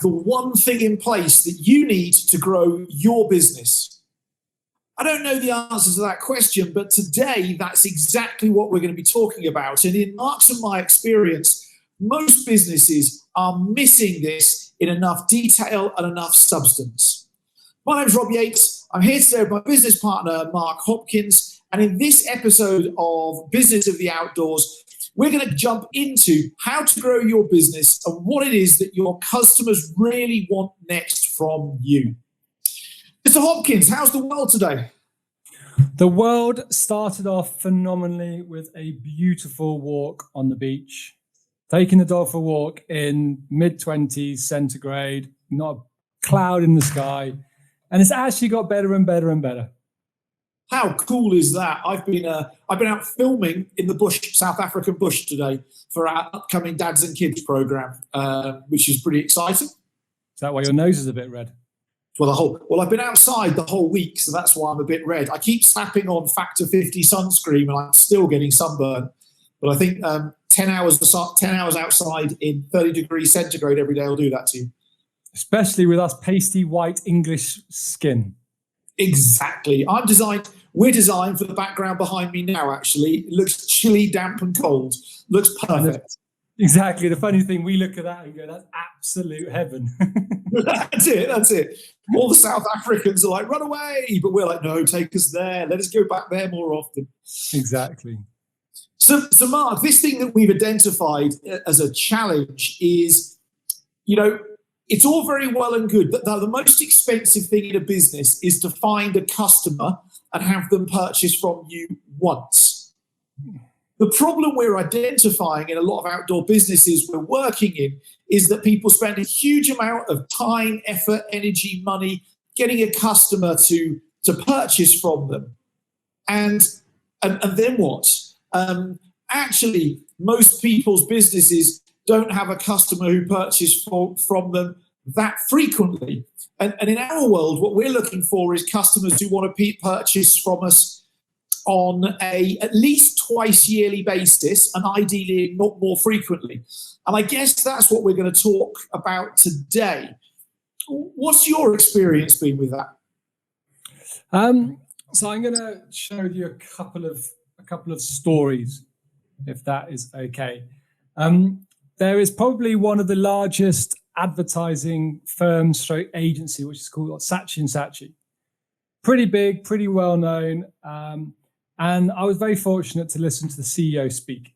the one thing in place that you need to grow your business? I don't know the answer to that question, but today that's exactly what we're going to be talking about. And in Mark's and my experience, most businesses are missing this in enough detail and enough substance. My name's Rob Yates. I'm here today with my business partner, Mark Hopkins. And in this episode of Business of the Outdoors, we're going to jump into how to grow your business and what it is that your customers really want next from you. Mr. Hopkins, how's the world today? The world started off phenomenally with a beautiful walk on the beach. Taking the dog for a walk in mid-20s centigrade, not a cloud in the sky. And it's actually got better and better and better. How cool is that? I've been out filming in the bush, South African bush today for our upcoming Dads and Kids program, which is pretty exciting. Is that why your nose is a bit red? Well, I've been outside the whole week, so that's why I'm a bit red. I keep slapping on Factor 50 sunscreen, and I'm still getting sunburn. But I think 10 hours outside in 30 degrees centigrade every day will do that to you. Especially with us pasty white English skin. Exactly. We're designed for the background behind me now, actually. It looks chilly, damp and cold. Looks perfect. Exactly. The funny thing, we look at that and go, that's absolute heaven. That's it. All the South Africans are like, run away. But we're like, no, take us there. Let us go back there more often. Exactly. So Mark, this thing that we've identified as a challenge is, it's all very well and good, but the most expensive thing in a business is to find a customer and have them purchase from you once. The problem we're identifying in a lot of outdoor businesses we're working in is that people spend a huge amount of time, effort, energy, money getting a customer to purchase from them. And then what? Actually, most people's businesses don't have a customer who purchases from them that frequently. And in our world, what we're looking for is customers who want to purchase from us on at least twice yearly basis, and ideally not more frequently. And I guess that's what we're going to talk about today. What's your experience been with that? So I'm going to show you a couple of stories, if that is okay. There is probably one of the largest advertising firm stroke agency, which is called Saatchi & Saatchi. Pretty big, pretty well known. And I was very fortunate to listen to the CEO speak.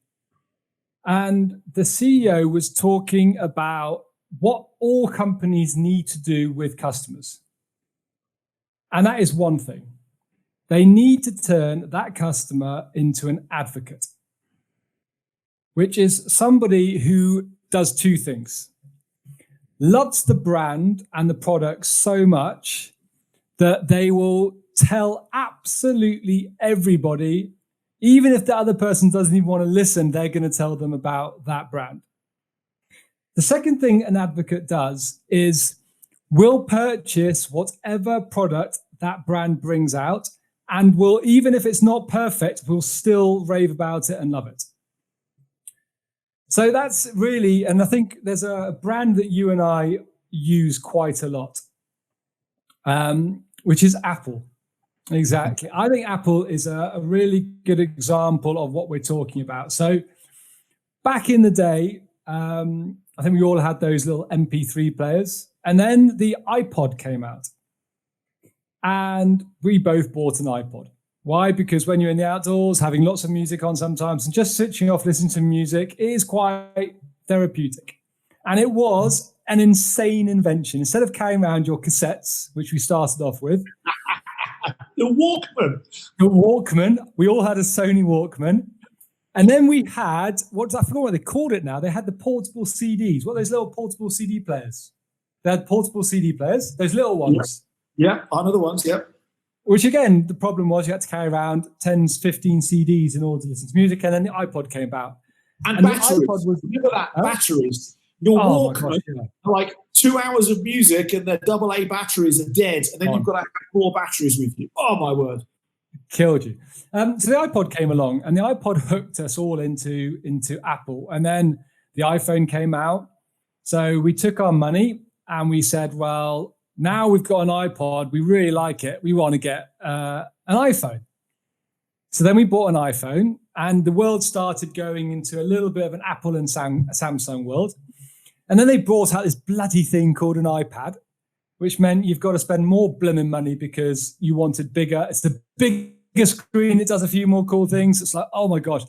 And the CEO was talking about what all companies need to do with customers. And that is one thing. They need to turn that customer into an advocate, which is somebody who does two things. Loves the brand and the product so much that they will tell absolutely everybody, even if the other person doesn't even want to listen, they're going to tell them about that brand. The second thing an advocate does is will purchase whatever product that brand brings out and will, even if it's not perfect, will still rave about it and love it. So that's really, and I think there's a brand that you and I use quite a lot, which is Apple. Exactly. I think Apple is a really good example of what we're talking about. So back in the day, I think we all had those little MP3 players, and then the iPod came out. And we both bought an iPod. Why? Because when you're in the outdoors, having lots of music on sometimes and just switching off, listening to music is quite therapeutic. And it was an insane invention. Instead of carrying around your cassettes, which we started off with, The Walkman. We all had a Sony Walkman. And then we had, I forgot what they called it now. They had the portable CDs. What are those little portable CD players? They had portable CD players, those little ones. Yeah, I know the ones, yeah. Which again, the problem was you had to carry around 10, 15 CDs in order to listen to music. And then the iPod came out. And batteries. Remember that? Batteries. Your Walkman, like 2 hours of music and their AA batteries are dead. And then you've got to have more batteries with you. Oh, my word. Killed you. So the iPod came along and the iPod hooked us all into Apple. And then the iPhone came out. So we took our money and we said, well, now we've got an iPod, we really like it, we want to get an iPhone. So then we bought an iPhone, and the world started going into a little bit of an Apple and Samsung world. And then they brought out this bloody thing called an iPad, which meant you've got to spend more blimmin' money because you wanted bigger. It's the bigger screen. It does a few more cool things. It's like, oh my gosh.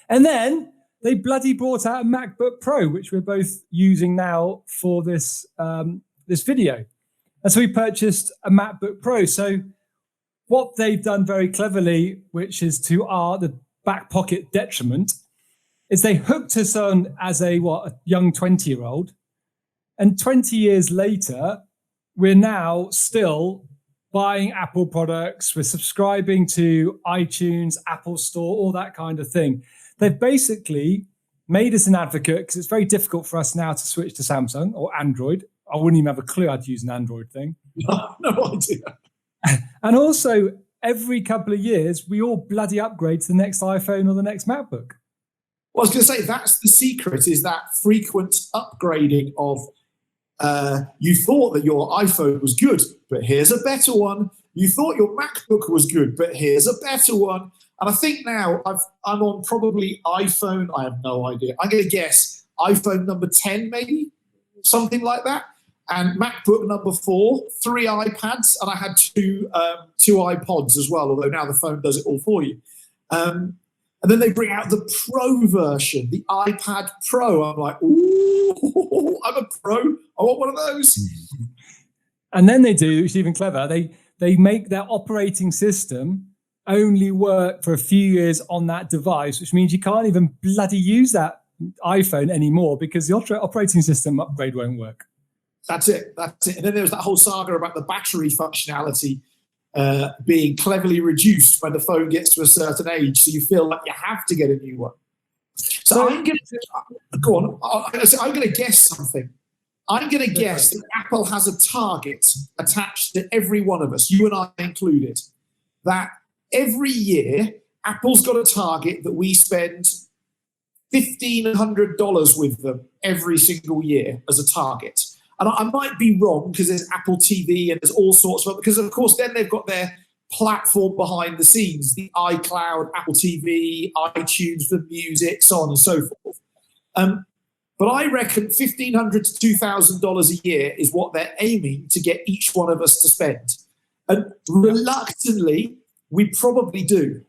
And then they bloody brought out a MacBook Pro, which we're both using now for this this video. And so we purchased a MacBook Pro. So what they've done very cleverly, which is to the back pocket detriment, is they hooked us on as a young 20-year-old. And 20 years later, we're now still buying Apple products. We're subscribing to iTunes, Apple Store, all that kind of thing. They've basically made us an advocate because it's very difficult for us now to switch to Samsung or Android. I wouldn't even have a clue how to use an Android thing. No idea. And also, every couple of years, we all bloody upgrade to the next iPhone or the next MacBook. Well, I was going to say, that's the secret, is that frequent upgrading of you thought that your iPhone was good, but here's a better one. You thought your MacBook was good, but here's a better one. And I think now I'm on probably iPhone, I have no idea. I'm going to guess iPhone number 10, maybe, something like that. And MacBook number 4, 3 iPads, and I had two iPods as well, although now the phone does it all for you. And then they bring out the Pro version, the iPad Pro. I'm like, ooh, I'm a pro. I want one of those. And then they do, which is even clever, they make their operating system only work for a few years on that device, which means you can't even bloody use that iPhone anymore because the operating system upgrade won't work. That's it. And then there was that whole saga about the battery functionality being cleverly reduced when the phone gets to a certain age, so you feel like you have to get a new one. So I'm going to go on. I'm going to guess something. I'm going to guess that Apple has a target attached to every one of us, you and I included, that every year Apple's got a target that we spend $1,500 with them every single year as a target. And I might be wrong because there's Apple TV and there's all sorts of, because of course then they've got their platform behind the scenes, the iCloud, Apple TV, iTunes for music, so on and so forth. But I reckon $1,500 to $2,000 a year is what they're aiming to get each one of us to spend. And reluctantly, we probably do.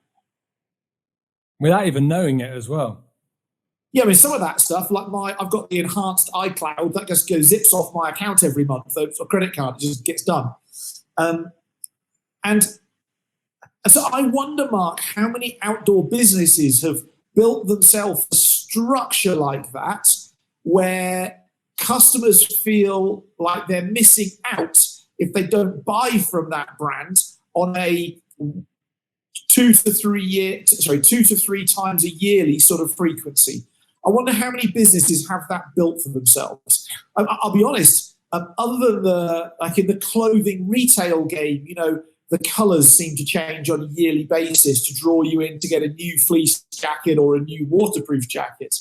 Without even knowing it as well. Yeah, I mean, some of that stuff, like I've got the enhanced iCloud that just zips off my account every month. So for a credit card, it just gets done. And so I wonder, Mark, how many outdoor businesses have built themselves a structure like that where customers feel like they're missing out if they don't buy from that brand on a 2 to 3 times a yearly sort of frequency. I wonder how many businesses have that built for themselves. I'll be honest, other than in the clothing retail game, the colours seem to change on a yearly basis to draw you in to get a new fleece jacket or a new waterproof jacket.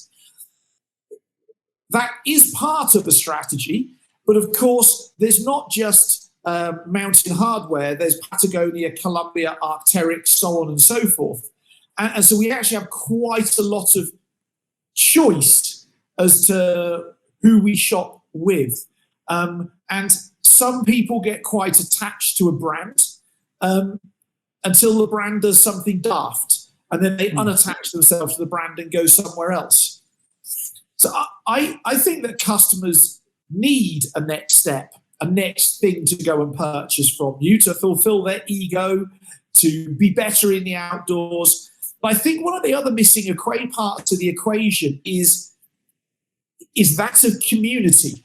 That is part of the strategy, but of course, there's not just Mountain Hardwear, there's Patagonia, Columbia, Arc'teryx, so on and so forth. And so we actually have quite a lot of choice as to who we shop with. And some people get quite attached to a brand until the brand does something daft, and then they unattach themselves to the brand and go somewhere else. So I think that customers need a next step, a next thing to go and purchase from you to fulfill their ego, to be better in the outdoors. But I think one of the other missing parts of the equation is that of community.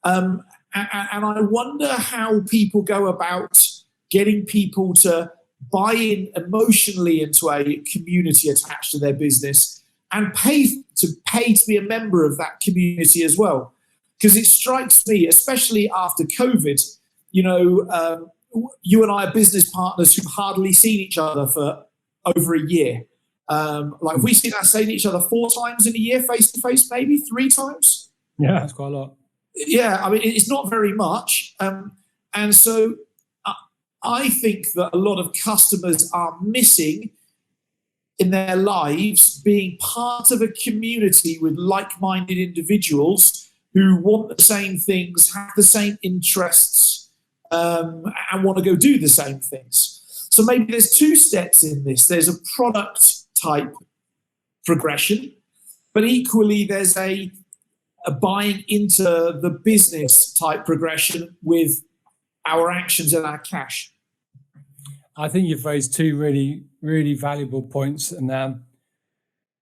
And I wonder how people go about getting people to buy in emotionally into a community attached to their business and pay to be a member of that community as well. Because it strikes me, especially after COVID, you and I are business partners who've hardly seen each other for over a year. We've seen us seeing each other 4 times in a year, face to face, maybe 3 times. Yeah, that's quite a lot. Yeah, I mean, it's not very much. And so I think that a lot of customers are missing in their lives being part of a community with like-minded individuals who want the same things, have the same interests, and want to go do the same things. So maybe there's two steps in this. There's a product type progression, but equally there's a buying into the business type progression with our actions and our cash. I think you've raised two really, really valuable points. And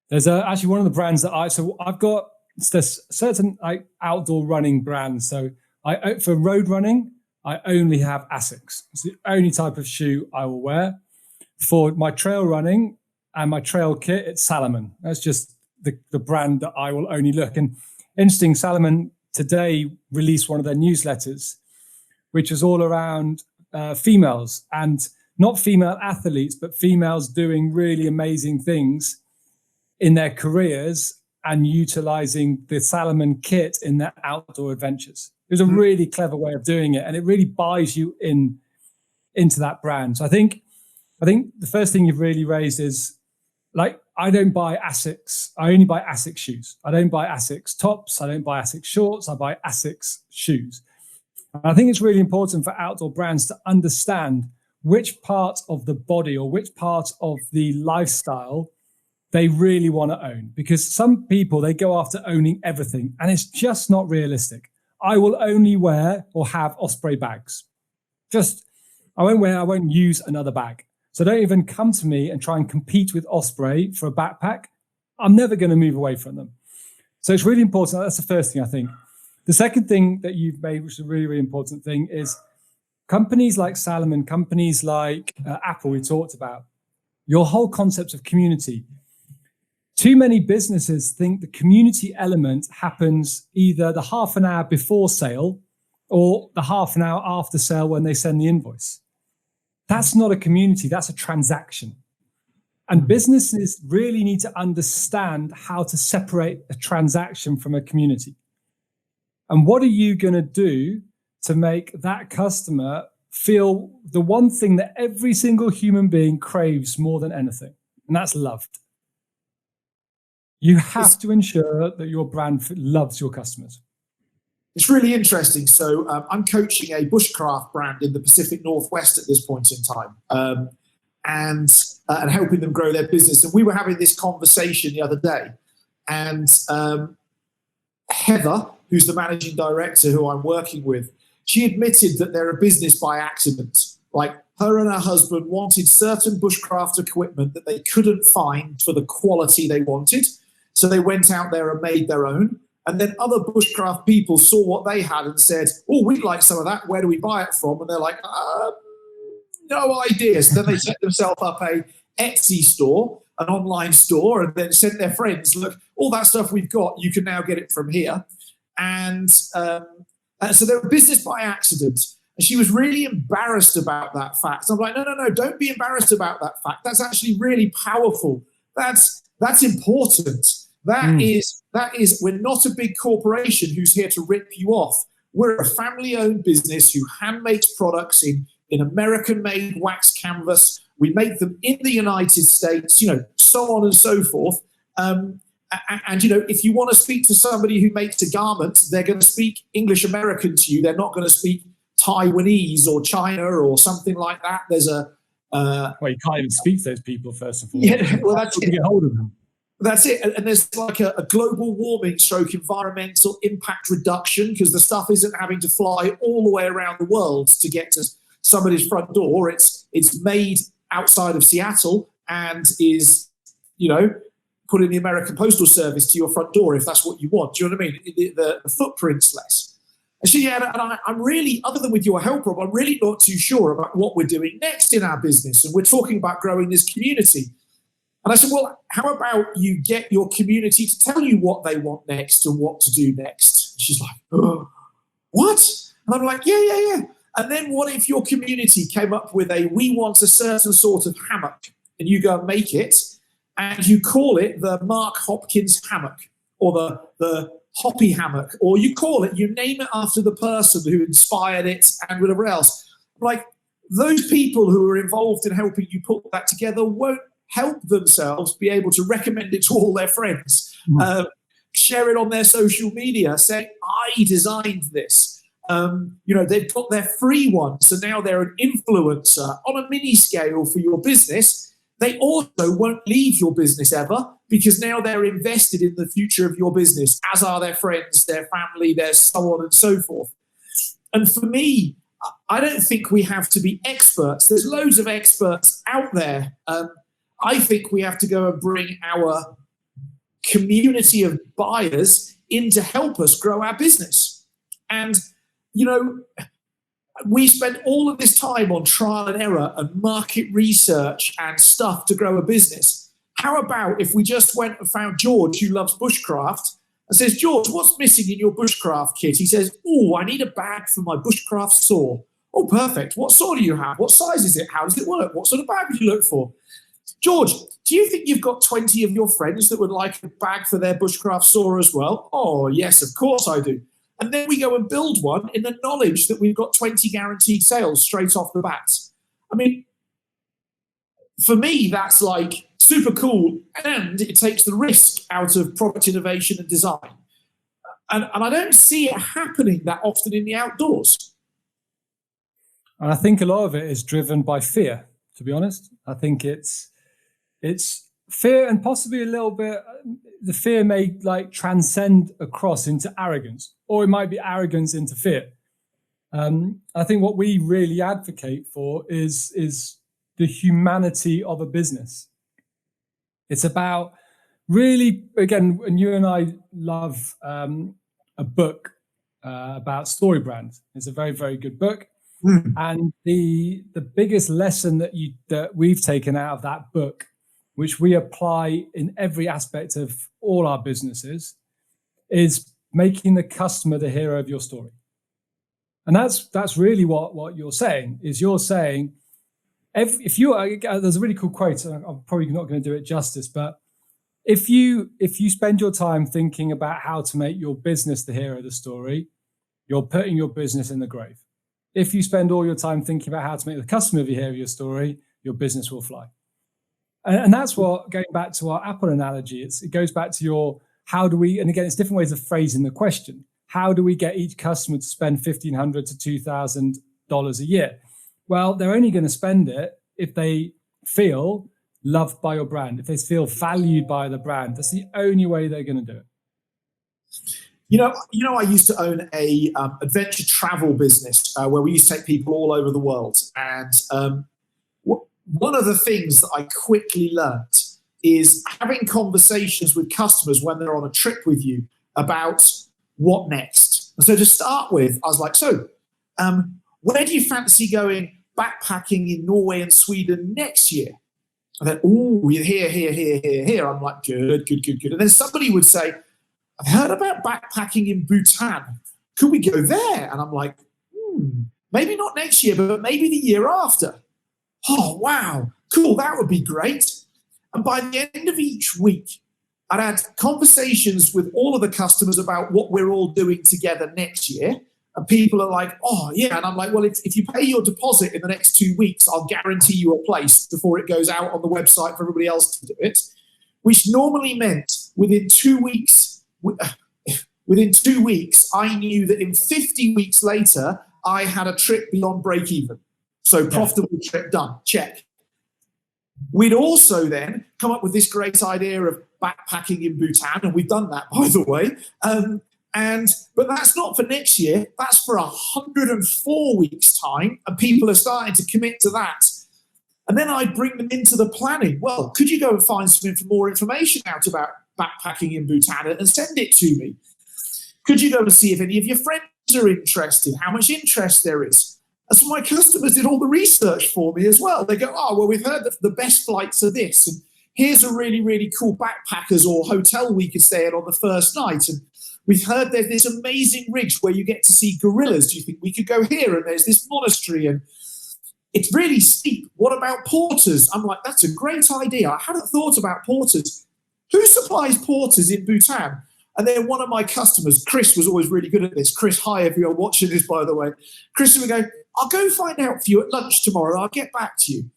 there's actually one of the brands that I've got there's certain outdoor running brands. So for road running, I only have Asics. It's the only type of shoe I will wear. For my trail running and my trail kit, it's Salomon. That's just the brand that I will only look. And interesting, Salomon today released one of their newsletters, which is all around females, and not female athletes, but females doing really amazing things in their careers and utilizing the Salomon kit in their outdoor adventures. It was a really clever way of doing it, and it really buys you into that brand. So I think the first thing you've really raised is, like, I don't buy Asics. I only buy Asics shoes. I don't buy Asics tops. I don't buy Asics shorts. I buy Asics shoes. And I think it's really important for outdoor brands to understand which part of the body or which part of the lifestyle they really want to own. Because some people, they go after owning everything, and it's just not realistic. I will only wear or have Osprey bags. I won't use another bag. So don't even come to me and try and compete with Osprey for a backpack. I'm never going to move away from them. So it's really important. That's the first thing, I think. The second thing that you've made, which is a really, really important thing, is companies like Salomon, companies like Apple, we talked about, your whole concept of community. Too many businesses think the community element happens either the half an hour before sale or the half an hour after sale when they send the invoice. That's not a community, that's a transaction. And businesses really need to understand how to separate a transaction from a community. And what are you going to do to make that customer feel the one thing that every single human being craves more than anything? And that's loved. You have to ensure that your brand loves your customers. It's really interesting. So I'm coaching a bushcraft brand in the Pacific Northwest at this point in time, and helping them grow their business. And we were having this conversation the other day, and Heather, who's the managing director who I'm working with, she admitted that they're a business by accident. Like, her and her husband wanted certain bushcraft equipment that they couldn't find for the quality they wanted. So they went out there and made their own. And then other bushcraft people saw what they had and said, oh, we'd like some of that. Where do we buy it from? And they're like, no ideas. Then they set themselves up a Etsy store, an online store, and then sent their friends, look, all that stuff we've got, you can now get it from here. And so they're a business by accident. And she was really embarrassed about that fact. I'm like, no, don't be embarrassed about that fact. That's actually really powerful. That's important. That is, we're not a big corporation who's here to rip you off. We're a family-owned business who hand makes products in American-made wax canvas. We make them in the United States, so on and so forth. And if you want to speak to somebody who makes a garment, they're going to speak English-American to you. They're not going to speak Taiwanese or China or something like that. There's well, you can't even speak to those people, first of all. Yeah, well, that's it. Get hold of them. That's it. And there's like a global warming stroke environmental impact reduction, because the stuff isn't having to fly all the way around the world to get to somebody's front door. It's made outside of Seattle and is, put in the American Postal Service to your front door if that's what you want. Do you know what I mean? The footprint's less. And she had, and I'm really, other than with your help, Rob, I'm really not too sure about what we're doing next in our business. And we're talking about growing this community. And I said, well, how about you get your community to tell you what they want next and what to do next? And she's like, oh, what? And I'm like, yeah. And then what if your community came up with we want a certain sort of hammock, and you go and make it, and you call it the Mark Hopkins hammock, or the hoppy hammock, or you call it, you name it after the person who inspired it and whatever else. Like, those people who are involved in helping you put that together won't help themselves be able to recommend it to all their friends, share it on their social media, say, I designed this. They've got their free one, so now they're an influencer on a mini scale for your business. They also won't leave your business ever, because now they're invested in the future of your business, as are their friends, their family, their so on and so forth. And for me, I don't think we have to be experts. There's loads of experts out there. I think we have to go and bring our community of buyers in to help us grow our business. And, we spend all of this time on trial and error and market research and stuff to grow a business. How about if we just went and found George, who loves bushcraft, and says, George, what's missing in your bushcraft kit? He says, I need a bag for my bushcraft saw. Oh, perfect. What saw do you have? What size is it? How does it work? What sort of bag would you look for? George, do you think you've got 20 of your friends that would like a bag for their bushcraft saw as well? Oh, yes, of course I do. And then we go and build one in the knowledge that we've got 20 guaranteed sales straight off the bat. I mean, for me, that's like super cool, and it takes the risk out of product innovation and design. And I don't see it happening that often in the outdoors. And I think a lot of it is driven by fear, to be honest. I think it's fear, and possibly a little bit, the fear may transcend across into arrogance, or it might be arrogance into fear. I think what we really advocate for is the humanity of a business. It's about really, again, and you and I love a book about StoryBrand. It's a very, very good book. And the biggest lesson that we've taken out of that book, which we apply in every aspect of all our businesses, is making the customer the hero of your story. And that's really what you're saying. Is you're saying, if you are, there's a really cool quote, and I'm probably not going to do it justice, but if you spend your time thinking about how to make your business the hero of the story, you're putting your business in the grave. If you spend all your time thinking about how to make the customer the hero of your story, your business will fly. And that's what, going back to our Apple analogy, it goes back to how do we, and again, it's different ways of phrasing the question. How do we get each customer to spend $1,500 to $2,000 a year? Well, they're only going to spend it if they feel loved by your brand, if they feel valued by the brand. That's the only way they're going to do it. I used to own a adventure travel business where we used to take people all over the world. And one of the things that I quickly learned is having conversations with customers when they're on a trip with you about what next. And so to start with, I was like, where do you fancy going backpacking in Norway and Sweden next year? And then, here. I'm like, good. And then somebody would say, I've heard about backpacking in Bhutan. Could we go there? And I'm like, maybe not next year, but maybe the year after. Oh, wow, cool, that would be great. And by the end of each week, I'd had conversations with all of the customers about what we're all doing together next year. And people are like, oh, yeah. And I'm like, well, if you pay your deposit in the next 2 weeks, I'll guarantee you a place before it goes out on the website for everybody else to do it, which normally meant within 2 weeks, I knew that in 50 weeks later, I had a trip beyond break even. So profitable trip done, check. We'd also then come up with this great idea of backpacking in Bhutan, and we've done that, by the way. But that's not for next year. That's for 104 weeks' time, and people are starting to commit to that. And then I'd bring them into the planning. Well, could you go and find some more information out about backpacking in Bhutan and send it to me? Could you go and see if any of your friends are interested, how much interest there is? And so my customers did all the research for me as well. They go, oh, well, we've heard that the best flights are this, and here's a really, really cool backpackers or hotel we could stay at on the first night. And we've heard there's this amazing ridge where you get to see gorillas. Do you think we could go here? And there's this monastery, and it's really steep. What about porters? I'm like, that's a great idea. I hadn't thought about porters. Who supplies porters in Bhutan? And then one of my customers, Chris, was always really good at this. Chris, hi, if you're watching this, by the way. Chris would go, I'll go find out for you at lunch tomorrow. I'll get back to you.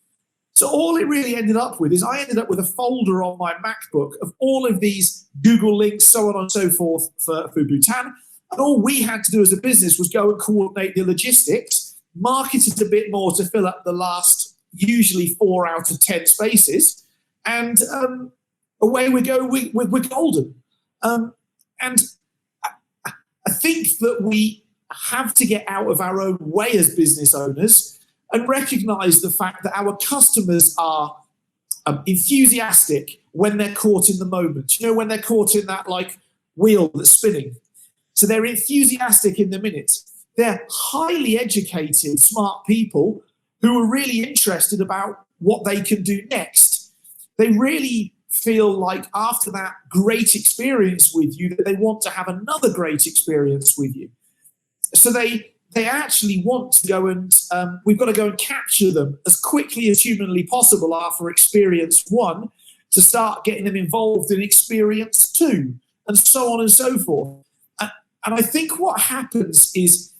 So all it really ended up with is I ended up with a folder on my MacBook of all of these Google links, so on and so forth for Bhutan. And all we had to do as a business was go and coordinate the logistics, market it a bit more to fill up the last, usually 4 out of 10 spaces. And away we go, we're golden. And I think that we have to get out of our own way as business owners and recognize the fact that our customers are enthusiastic when they're caught in the moment. You know, when they're caught in that like wheel that's spinning. So they're enthusiastic in the minute. They're highly educated, smart people who are really interested about what they can do next. They really feel like after that great experience with you that they want to have another great experience with you. So they actually want to go and we've got to go and capture them as quickly as humanly possible after experience 1 to start getting them involved in experience 2 and so on and so forth. And I think what happens is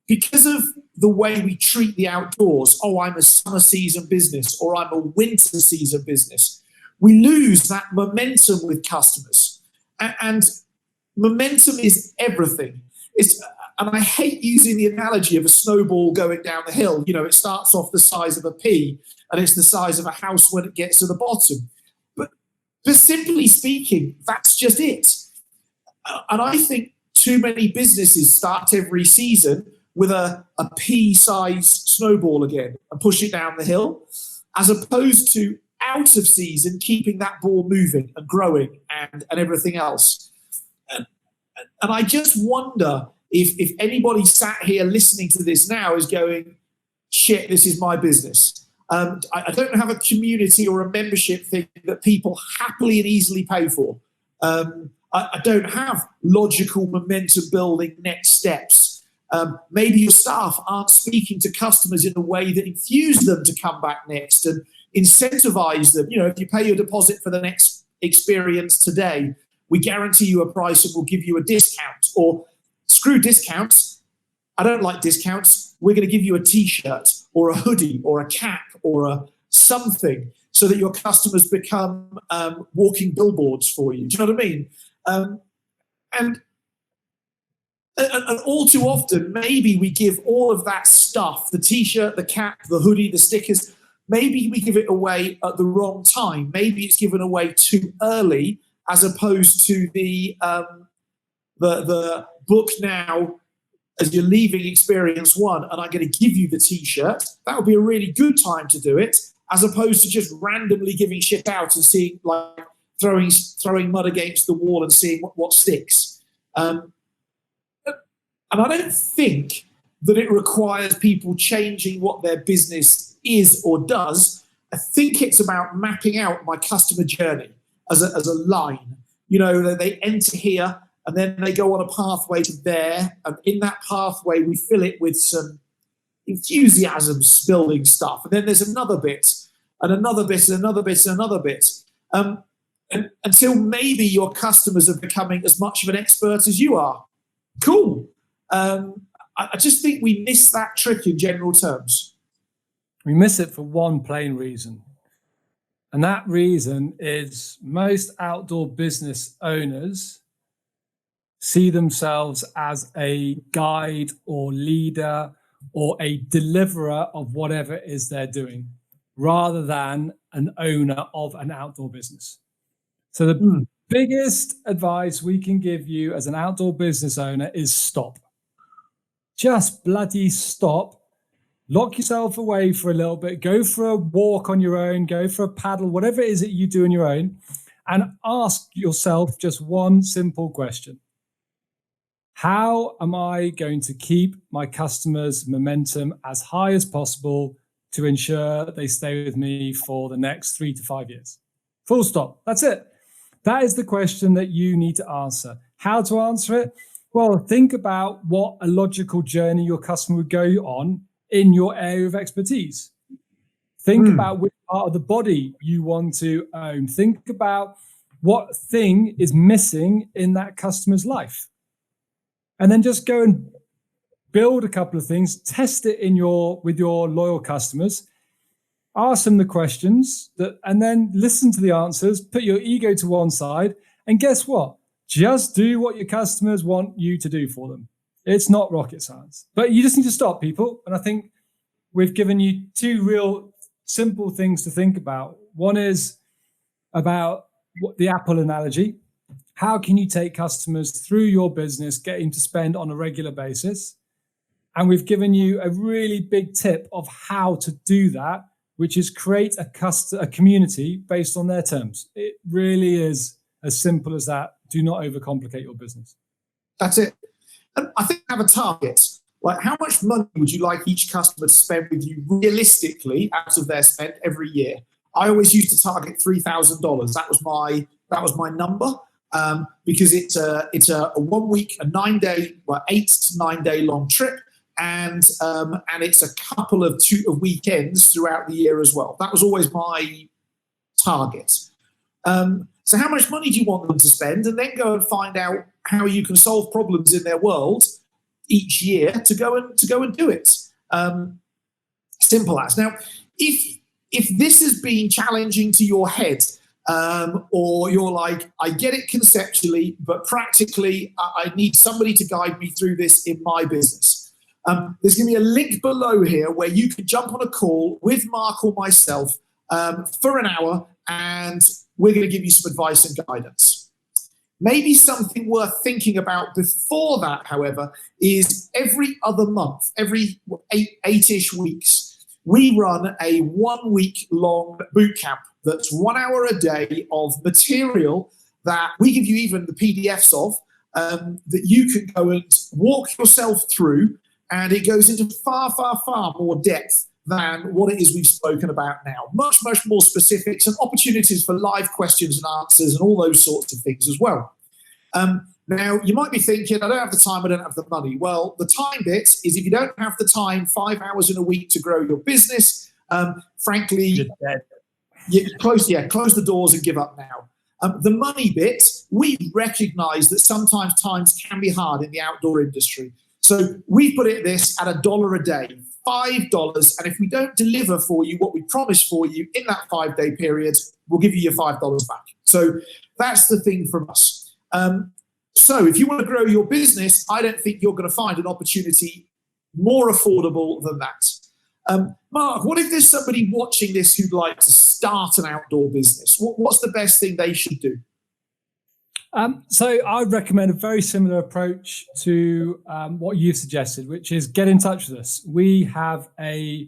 because of the way we treat the outdoors, I'm a summer season business or I'm a winter season business, we lose that momentum with customers. And momentum is everything. And I hate using the analogy of a snowball going down the hill. You know, it starts off the size of a pea and it's the size of a house when it gets to the bottom. But simply speaking, that's just it. And I think too many businesses start every season with a pea-sized snowball again and push it down the hill, as opposed to out of season, keeping that ball moving and growing and everything else. And I just wonder if anybody sat here listening to this now is going, shit, this is my business. I don't have a community or a membership thing that people happily and easily pay for. I don't have logical momentum building next steps. Maybe your staff aren't speaking to customers in a way that enthuse them to come back next and incentivize them. You know, if you pay your deposit for the next experience today, we guarantee you a price and we'll give you a discount. Or screw discounts. I don't like discounts. We're going to give you a t-shirt or a hoodie or a cap or a something so that your customers become walking billboards for you. Do you know what I mean? And all too often, maybe we give all of that stuff, the t-shirt, the cap, the hoodie, the stickers, maybe we give it away at the wrong time. Maybe it's given away too early as opposed to the book now as you're leaving experience 1 and I'm going to give you the t-shirt. That would be a really good time to do it, as opposed to just randomly giving shit out and seeing, like, throwing mud against the wall and seeing what sticks. And I don't think that it requires people changing what their business is or does. I think it's about mapping out my customer journey as a line. You know, they enter here and then they go on a pathway to there. And in that pathway, we fill it with some enthusiasm building stuff. And then there's another bit and another bit and another bit and another bit. And until maybe your customers are becoming as much of an expert as you are. Cool. I just think we miss that trick in general terms. We miss it for one plain reason. And that reason is most outdoor business owners see themselves as a guide or leader or a deliverer of whatever it is they're doing, rather than an owner of an outdoor business. So the biggest advice we can give you as an outdoor business owner is stop. Just bloody stop. Lock yourself away for a little bit. Go for a walk on your own. Go for a paddle, whatever it is that you do on your own, and ask yourself just one simple question. How am I going to keep my customers' momentum as high as possible to ensure they stay with me for the next 3 to 5 years? Full stop. That's it. That is the question that you need to answer. How to answer it? Well, think about what a logical journey your customer would go on in your area of expertise. Think about which part of the body you want to own. Think about what thing is missing in that customer's life. And then just go and build a couple of things, test it with your loyal customers, ask them the questions, and then listen to the answers, put your ego to one side, and guess what? Just do what your customers want you to do for them. It's not rocket science, but you just need to stop, people. And I think we've given you two real simple things to think about. One is about the Apple analogy. How can you take customers through your business, getting to spend on a regular basis? And we've given you a really big tip of how to do that, which is create a community based on their terms. It really is as simple as that. Do not overcomplicate your business. That's it. And I think have a target. Like, how much money would you like each customer to spend with you realistically out of their spend every year? I always used to target $3,000. That was my number, because it's a 1 week, a 9 day, 8 to 9 day long trip, and it's a couple of weekends throughout the year as well. That was always my target. So how much money do you want them to spend, and then go and find out how you can solve problems in their world each year to go and do it. Simple as. Now, if this has been challenging to your head, or you're like, I get it conceptually, but practically I need somebody to guide me through this in my business. There's going to be a link below here where you can jump on a call with Mark or myself for an hour, and we're going to give you some advice and guidance. Maybe something worth thinking about before that, however, is every other month, every eight-ish weeks, we run a 1 week long boot camp that's 1 hour a day of material that we give you even the PDFs of, that you can go and walk yourself through, and it goes into far, far, far more depth than what it is we've spoken about now. Much, much more specifics and opportunities for live questions and answers and all those sorts of things as well. Now, you might be thinking, I don't have the time, I don't have the money. Well, the time bit is if you don't have the time 5 hours in a week to grow your business, frankly, close the doors and give up now. The money bit, we recognize that sometimes times can be hard in the outdoor industry. So we put it this at $1 a day, $5. And if we don't deliver for you what we promised for you in that 5 day period, we'll give you your $5 back. So that's the thing from us. So if you want to grow your business, I don't think you're going to find an opportunity more affordable than that. Mark, what if there's somebody watching this who'd like to start an outdoor business? What's the best thing they should do? So I'd recommend a very similar approach to what you've suggested, which is get in touch with us. We have a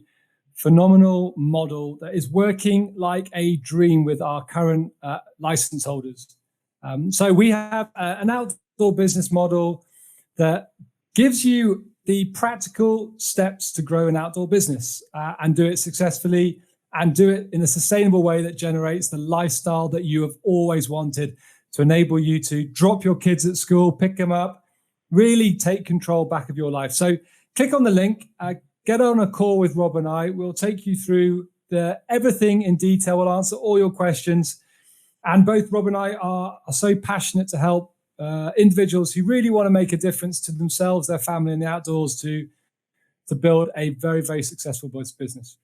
phenomenal model that is working like a dream with our current license holders. So we have an outdoor business model that gives you the practical steps to grow an outdoor business and do it successfully and do it in a sustainable way that generates the lifestyle that you have always wanted, to enable you to drop your kids at school, pick them up, really take control back of your life. So click on the link, get on a call with Rob and I. We'll take you through everything in detail. We'll answer all your questions. And both Rob and I are so passionate to help individuals who really want to make a difference to themselves, their family, and the outdoors to build a very, very successful business.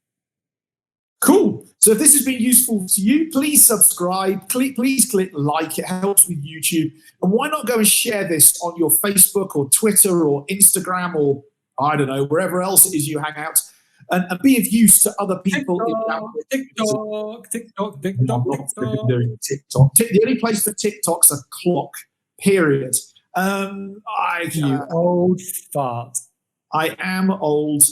Cool. So if this has been useful to you, please subscribe. Please click like. It helps with YouTube. And why not go and share this on your Facebook or Twitter or Instagram or, I don't know, wherever else it is you hang out, and be of use to other people. TikTok. The only place for TikTok's a clock, period. You old fart. I am old.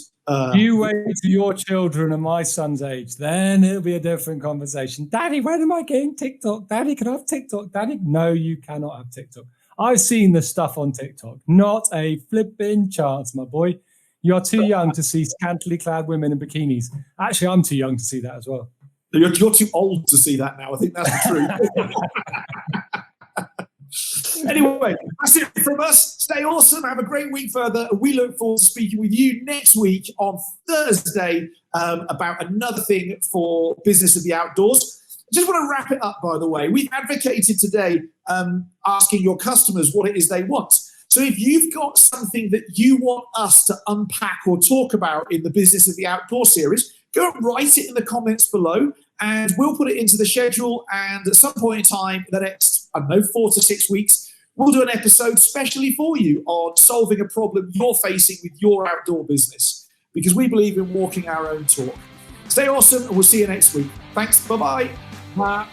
You wait till your children are my son's age, then it'll be a different conversation. Daddy, when am I getting TikTok? Daddy, can I have TikTok? Daddy, no, you cannot have TikTok. I've seen the stuff on TikTok. Not a flipping chance, my boy. You're too young to see scantily clad women in bikinis. Actually, I'm too young to see that as well. You're too old to see that now. I think that's the truth. Anyway, that's it from us. Stay awesome. Have a great week further. We look forward to speaking with you next week on Thursday about another thing for business of the outdoors. Just want to wrap it up, by the way. We've advocated today asking your customers what it is they want. So if you've got something that you want us to unpack or talk about in the Business of the Outdoor series, go and write it in the comments below, and we'll put it into the schedule. And at some point in time, the next, 4 to 6 weeks, we'll do an episode specially for you on solving a problem you're facing with your outdoor business, because we believe in walking our own talk. Stay awesome, and we'll see you next week. Thanks. Bye-bye. Bye.